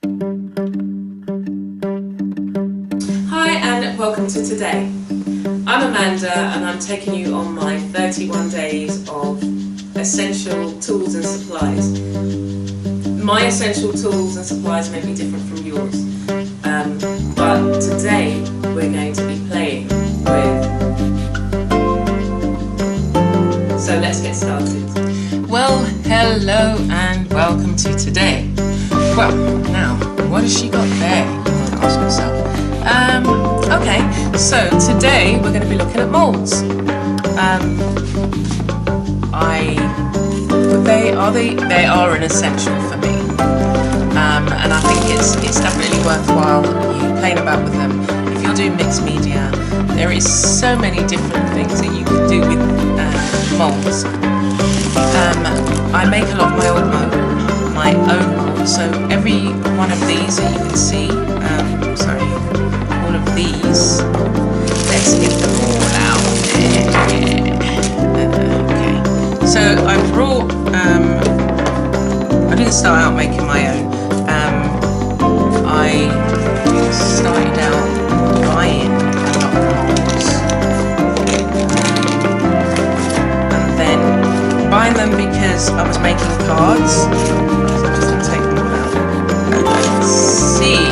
Hi and welcome to today. I'm Amanda and I'm taking you on my 31 days of essential tools and supplies. My essential tools and supplies may be different from yours, but today we're going to be playing with... So let's get started. Well, hello and welcome to today. Well, now, what has she got there? You might ask yourself. Okay, so today we're going to be looking at moulds. They are an essential for me, and I think it's definitely worthwhile you playing about with them. If you're doing mixed media, there is so many different things that you can do with moulds. I make a lot of my own moulds, so every one of these that you can see, all of these, let's get them all out. Okay, so I brought, I didn't start out making my own. I started out buying a lot of moulds, and then buying them because I was making cards. So I'm just going to take them out. Let's see.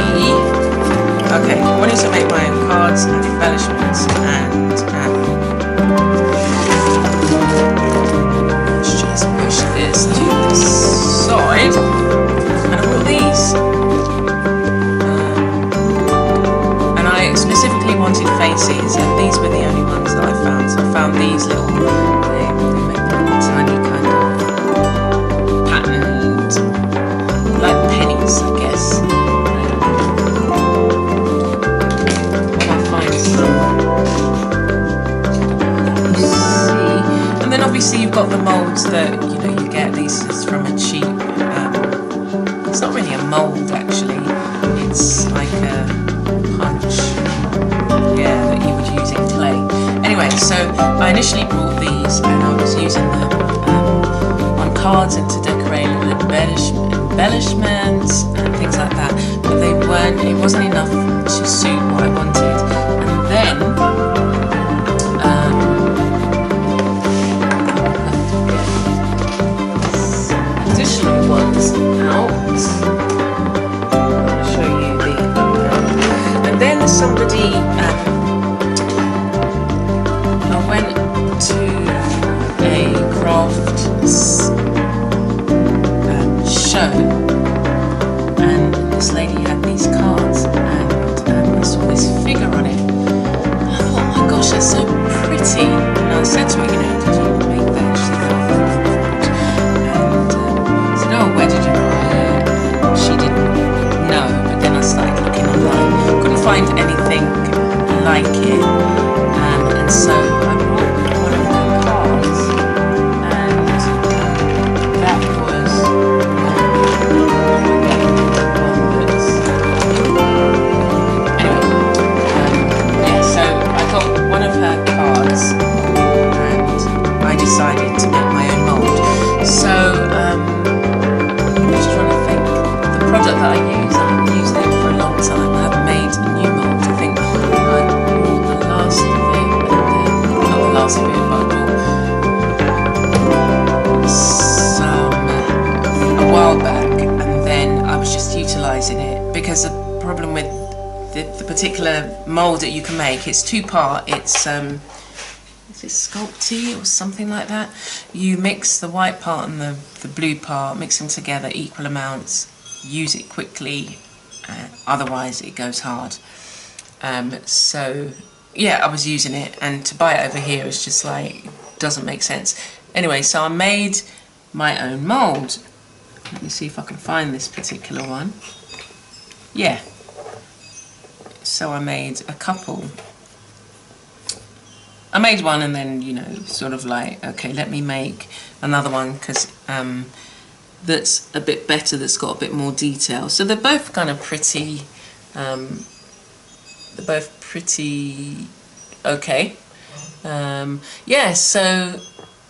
Okay, I wanted to make my own cards and embellishments, and let's just push this to the side, and I've got these. And I specifically wanted faces, and these were the only ones that I found. So I found these little, they make them tiny kind of patterned, like pennies, I guess. And then obviously you've got the moulds that you get. These is from a cheap. It's not really a mould actually. It's like a punch, that you would use in clay. Anyway, so I initially bought these and I was using them on cards and to decorate little embellishments and things like that. But they weren't. It wasn't enough to suit what I wanted. And then. Ones out. I'll show you the and then somebody I went to a craft show, and this lady had these cards, and I saw this figure on it. I thought, oh my gosh, that's so pretty. And I said to her, did you make that? She said, oh, where did you buy it? She didn't know, but then I started looking online. Couldn't find anything like it, and so I bought one of her cards, and that was so I got one of her cards, and I decided to make my own mould. So product that I use, I haven't used it for a long time. I haven't made a new mould. I think I bought the last of it, and then, not the last of it, but I bought some a while back, and then I was just utilising it, because the problem with the particular mould that you can make, it's two-part. It's is it Sculpty or something like that? You mix the white part and the blue part, mix them together, equal amounts. Use it quickly, otherwise it goes hard. So yeah, I was using it, and to buy it over here is just like, doesn't make sense. Anyway, so I made my own mould. Let me see if I can find this particular one. Yeah, so I made a couple. I made one, and then sort of like, okay, let me make another one, because that's a bit better, that's got a bit more detail. So they're both kind of pretty, okay. Yeah, so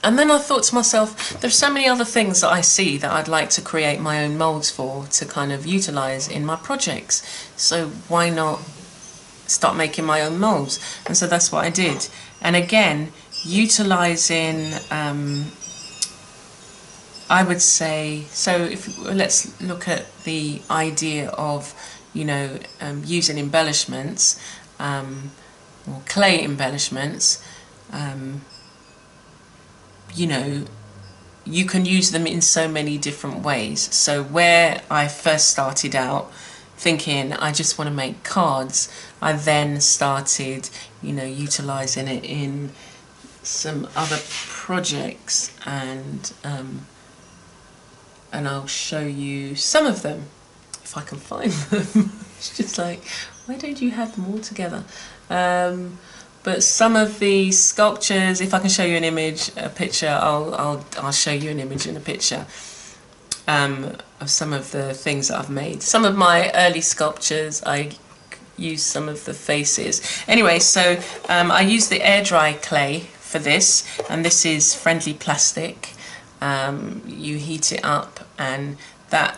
And then I thought to myself, there's so many other things that I see that I'd like to create my own moulds for, to kind of utilise in my projects. So why not start making my own moulds? And so that's what I did. And again, utilising, I would say, so if let's look at the idea of, you know, using embellishments, or clay embellishments. You know, you can use them in so many different ways. So where I first started out thinking I just want to make cards, I then started, you know, utilising it in some other projects, and I'll show you some of them if I can find them. It's just like, why don't you have them all together? But some of the sculptures, if I can show you an image, a picture, I'll show you an image and a picture of some of the things that I've made. Some of my early sculptures, I use some of the faces. Anyway, so I use the air dry clay for this, and this is friendly plastic. You heat it up, and that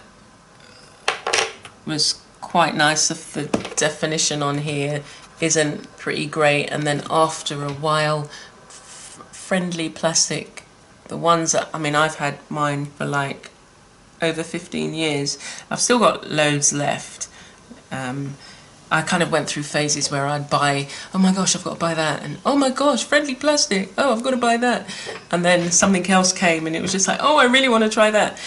was quite nice. Of the definition on here isn't pretty great, and then after a while, friendly plastic, the ones that, I mean, I've had mine for like over 15 years. I've still got loads left. I kind of went through phases where I'd buy, oh my gosh, I've got to buy that, and oh my gosh, friendly plastic, oh, I've got to buy that, and then something else came and it was just like, oh, I really want to try that.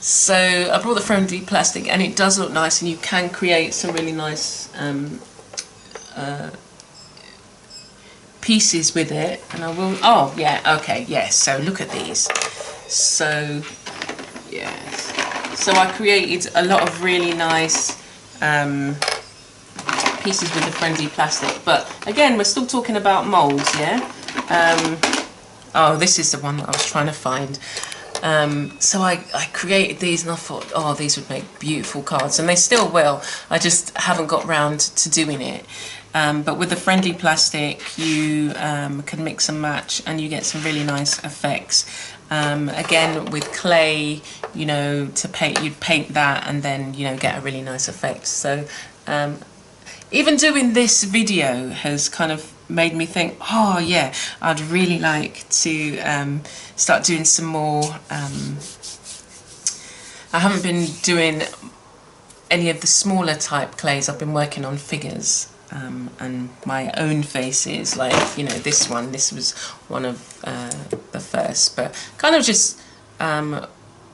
So I brought the friendly plastic, and it does look nice, and you can create some really nice pieces with it. And I will, oh yeah, okay, yes, so look at these. So yes, so I created a lot of really nice pieces with the friendly plastic, but again, we're still talking about moulds, yeah? Oh, this is the one that I was trying to find. So I created these, and I thought, oh, these would make beautiful cards, and they still will. I just haven't got round to doing it. But with the friendly plastic, you can mix and match, and you get some really nice effects. Again, with clay, you know, to paint, you'd paint that and then, you know, get a really nice effect. So even doing this video has kind of made me think, oh yeah, I'd really like to start doing some more. I haven't been doing any of the smaller type clays. I've been working on figures and my own faces, like, you know, this one, this was one of the first, but kind of just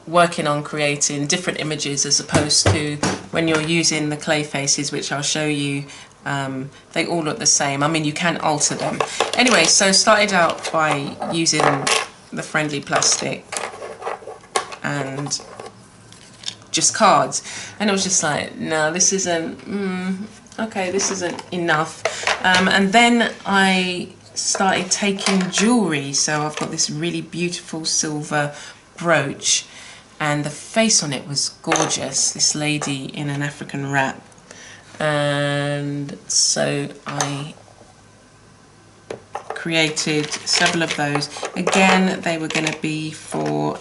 working on creating different images, as opposed to when you're using the clay faces, which I'll show you. They all look the same. I mean, you can alter them. Anyway, so started out by using the friendly plastic and just cards, and it was just like, no, this isn't, okay, this isn't enough. And then I started taking jewellery. So I've got this really beautiful silver brooch, and the face on it was gorgeous, this lady in an African wrap. And so I created several of those. Again, they were going to be for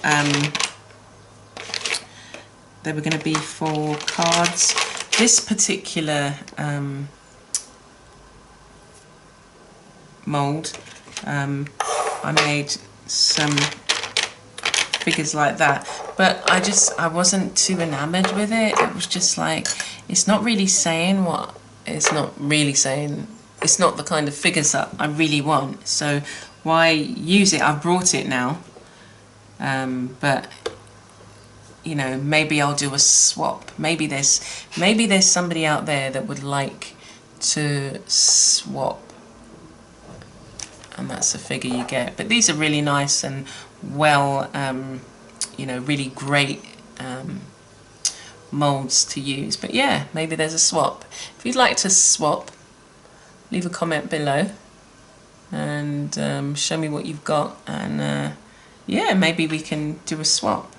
cards. This particular mould, I made some figures like that, but I wasn't too enamored with it. It was just like, it's not really saying what, it's not the kind of figures that I really want, so why use it? I've brought it now, but you know, maybe I'll do a swap. Maybe there's somebody out there that would like to swap, and that's the figure you get. But these are really nice and well, you know, really great moulds to use. But yeah, maybe there's a swap. If you'd like to swap, leave a comment below and show me what you've got, and yeah, maybe we can do a swap.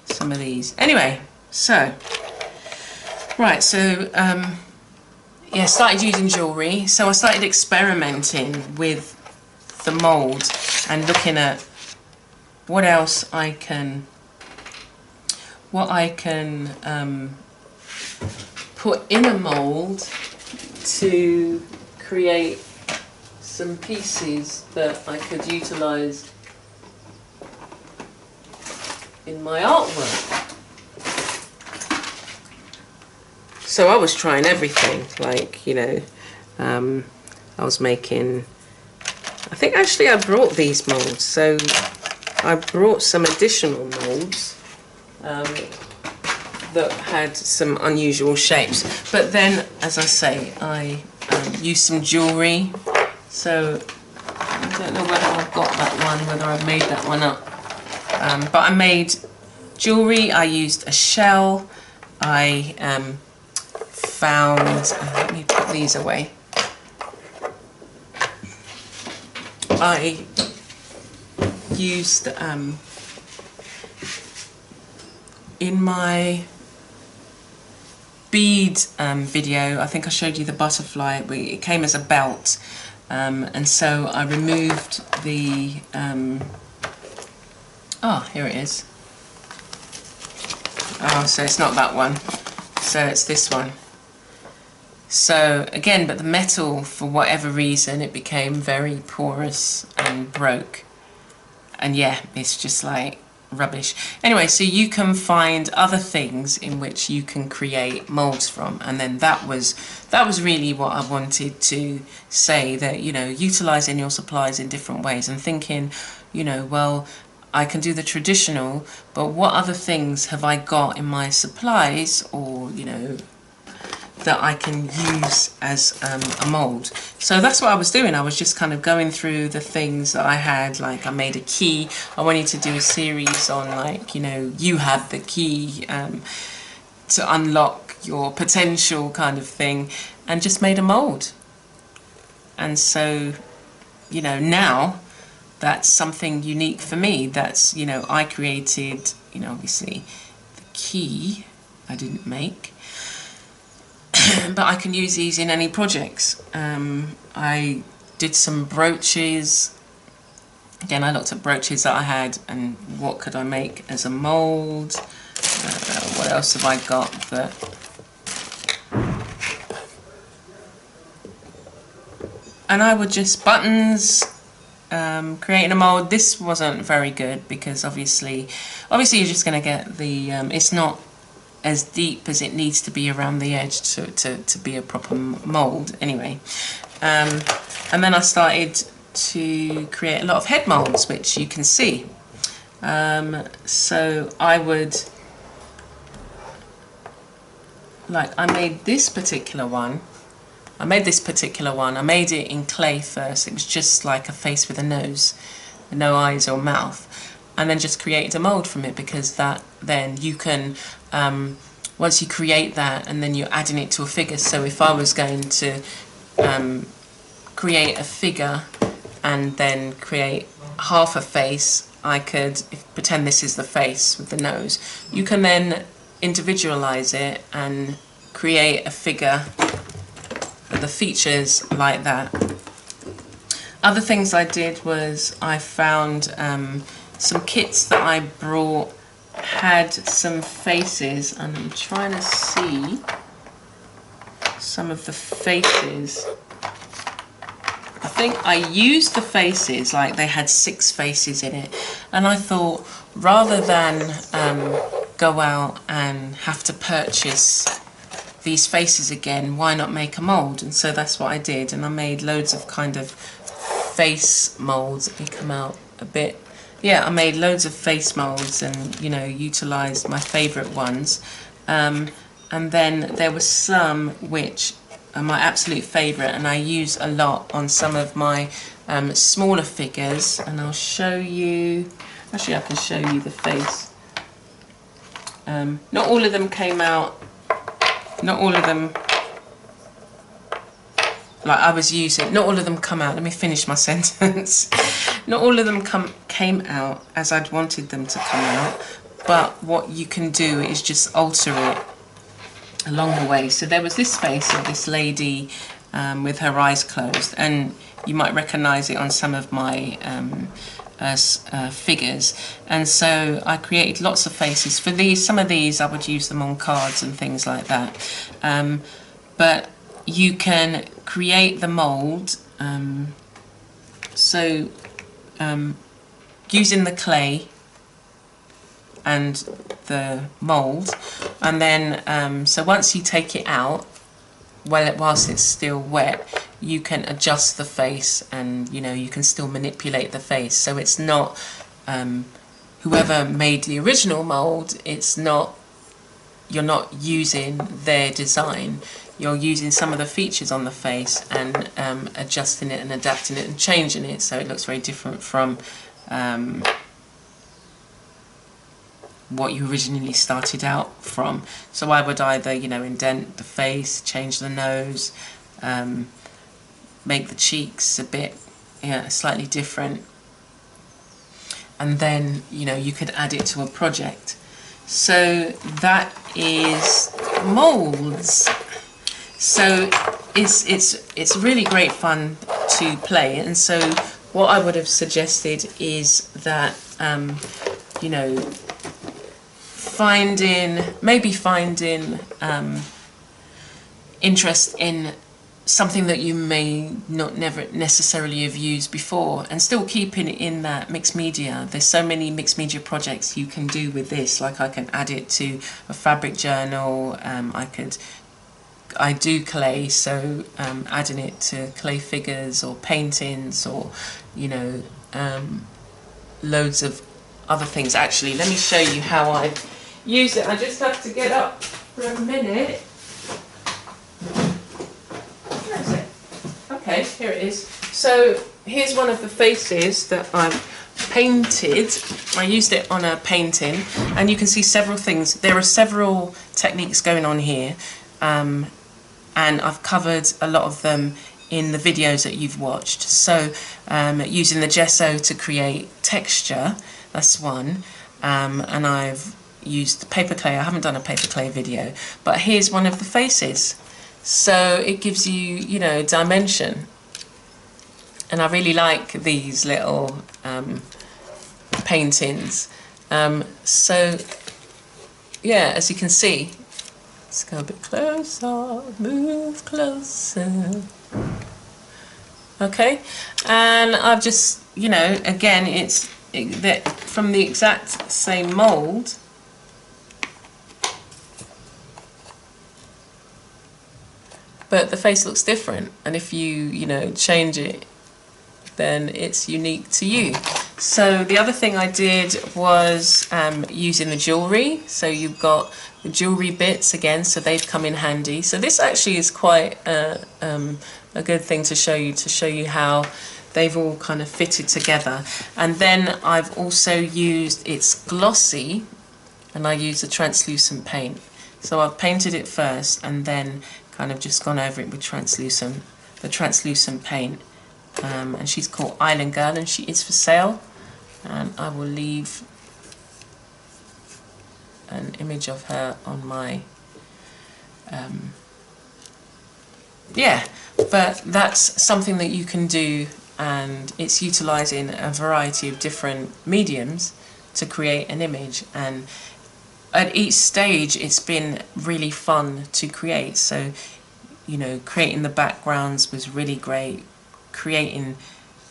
Some of these. Anyway, so right, so yeah, started using jewellery. So I started experimenting with the mould and looking at what else I can put in a mould to create some pieces that I could utilise in my artwork. So I was trying everything, like, you know, I was making, I think actually I brought these moulds, so I brought some additional moulds that had some unusual shapes. But then, as I say, I used some jewellery, so I don't know whether I've got that one, whether I've made that one up. But I made jewellery, I used a shell, I found, let me put these away. I used, in my bead video, I think I showed you the butterfly, it came as a belt, and so I removed the, oh, here it is. Oh, so it's not that one, so it's this one. So again, but the metal, for whatever reason, it became very porous and broke. And yeah, it's just like rubbish. Anyway, so you can find other things in which you can create molds from, and then that was really what I wanted to say, that, you know, utilizing your supplies in different ways and thinking, you know, well, I can do the traditional, but what other things have I got in my supplies, or, you know, that I can use as a mould. So that's what I was doing. I was just kind of going through the things that I had. Like, I made a key. I wanted to do a series on, like, you know, you have the key to unlock your potential kind of thing, and just made a mould. And so, you know, now that's something unique for me. That's, you know, I created, you know, obviously the key I didn't make, but I can use these in any projects. I did some brooches. Again, I looked at brooches that I had and what could I make as a mould. What else have I got that... And I would just buttons, creating a mould. This wasn't very good because obviously you're just going to get the, it's not as deep as it needs to be around the edge to be a proper mould anyway. And then I started to create a lot of head moulds, which you can see. So I would, like, I made this particular one. I made it in clay first. It was just like a face with a nose, no eyes or mouth, and then just created a mould from it, because that, then you can, once you create that and then you're adding it to a figure. So if I was going to create a figure and then create half a face, I could pretend this is the face with the nose. You can then individualize it and create a figure, the features like that. Other things I did was I found some kits that I brought had some faces, and I'm trying to see some of the faces. I think I used the faces, like they had 6 faces in it, and I thought, rather than go out and have to purchase these faces again, why not make a mould? And so that's what I did, and I made loads of kind of face moulds. Let me come out a bit. Yeah, I made loads of face moulds and, you know, utilised my favourite ones. And then there were some which are my absolute favourite, and I use a lot on some of my smaller figures. And I'll show you, actually I can show you the face. Not all of them came out, not all of them, like I was using, not all of them come out, let me finish my sentence. Not all of them came out as I'd wanted them to come out, but what you can do is just alter it along the way. So there was this face of this lady with her eyes closed, and you might recognize it on some of my figures. And so I created lots of faces for these. Some of these I would use them on cards and things like that, but you can create the mold using the clay and the mold, and then so once you take it out, whilst it's still wet, you can adjust the face, and you can still manipulate the face. So it's not whoever made the original mold, you're not using their design, you're using some of the features on the face and adjusting it and adapting it and changing it so it looks very different from what you originally started out from. So I would either indent the face, change the nose, make the cheeks a bit slightly different, and then you could add it to a project. So that is Moulds. So it's really great fun to play, and so what I would have suggested is that finding interest in something that you may never necessarily have used before, and still keeping it in that mixed media. There's so many mixed media projects you can do with this. Like I can add it to a fabric journal. I do clay, so adding it to clay figures or paintings, or loads of other things. Actually, let me show you how I use it. I just have to get up for a minute. Where is it? Okay, here it is. So here's one of the faces that I've painted. I used it on a painting, and you can see several things. There are several techniques going on here, and I've covered a lot of them in the videos that you've watched. So using the gesso to create texture, that's one, and I've used paper clay. I haven't done a paper clay video, but here's one of the faces. So it gives you, dimension, and I really like these little paintings. So yeah, as you can see, let's go a bit closer, move closer. Okay, and I've just, again, it's from the exact same mold. But the face looks different, and if you, change it, then it's unique to you. So the other thing I did was using the jewellery. So you've got the jewellery bits again, so they've come in handy. So this actually is quite a good thing to show you how they've all kind of fitted together. And then I've also used, it's glossy, and I use a translucent paint. So I've painted it first and then kind of just gone over it with the translucent paint. And she's called Island Girl, and she is for sale. And I will leave an image of her on my but that's something that you can do, and it's utilizing a variety of different mediums to create an image. And at each stage it's been really fun to create. So creating the backgrounds was really great, creating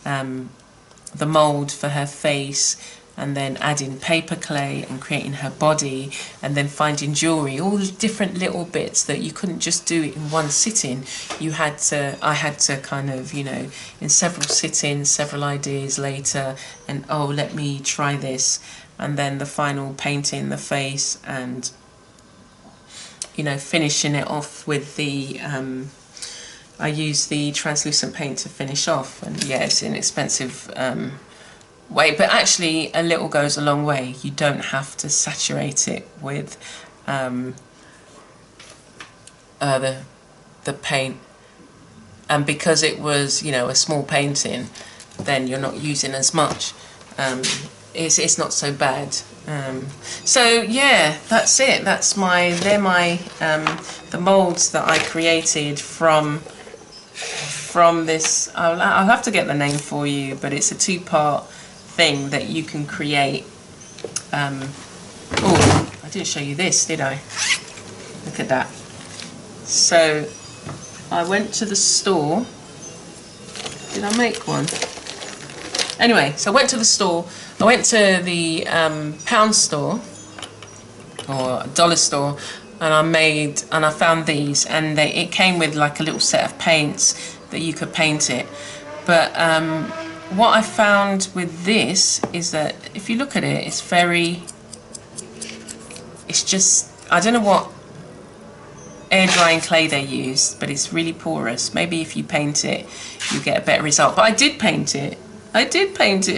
the mold for her face, and then adding paper clay and creating her body, and then finding jewellery, all the different little bits that you couldn't just do it in one sitting. I had to kind of, in several sittings, several ideas later, and let me try this, and then the final painting the face, and finishing it off with the I use the translucent paint to finish off. And yeah, it's an expensive way, but actually a little goes a long way. You don't have to saturate it with the paint, and because it was a small painting, then you're not using as much. It's not so bad. So yeah, that's it. They're my the molds that I created from from this. I'll have to get the name for you, but it's a 2-part thing that you can create. Oh, I didn't show you this, did I? Look at that. So I went to the store. Did I make one? Anyway, so I went to the store. I went to the pound store or dollar store, and I found these, and it came with like a little set of paints that you could paint it. But what I found with this is that if you look at it, it's just, I don't know what air drying clay they used, but it's really porous. Maybe if you paint it, you get a better result. But I did paint it.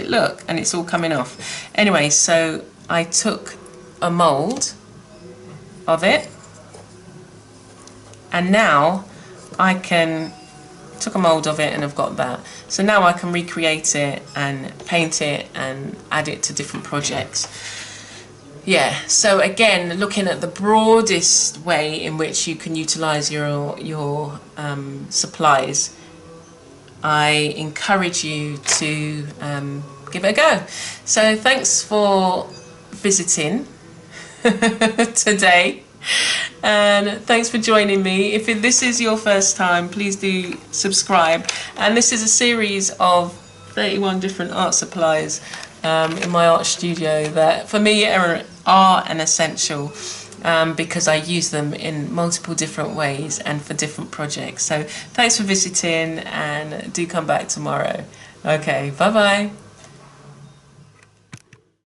Look, and it's all coming off. Anyway, so I took a mould of it, and now I took a mould of it, and I've got that. So now I can recreate it and paint it and add it to different projects. Yeah, so again, looking at the broadest way in which you can utilize your supplies, I encourage you to give it a go. So thanks for visiting today, and thanks for joining me. If this is your first time, please do subscribe. And this is a series of 31 different art supplies in my art studio that for me are an essential, because I use them in multiple different ways and for different projects. So thanks for visiting, and do come back tomorrow. Okay, bye bye.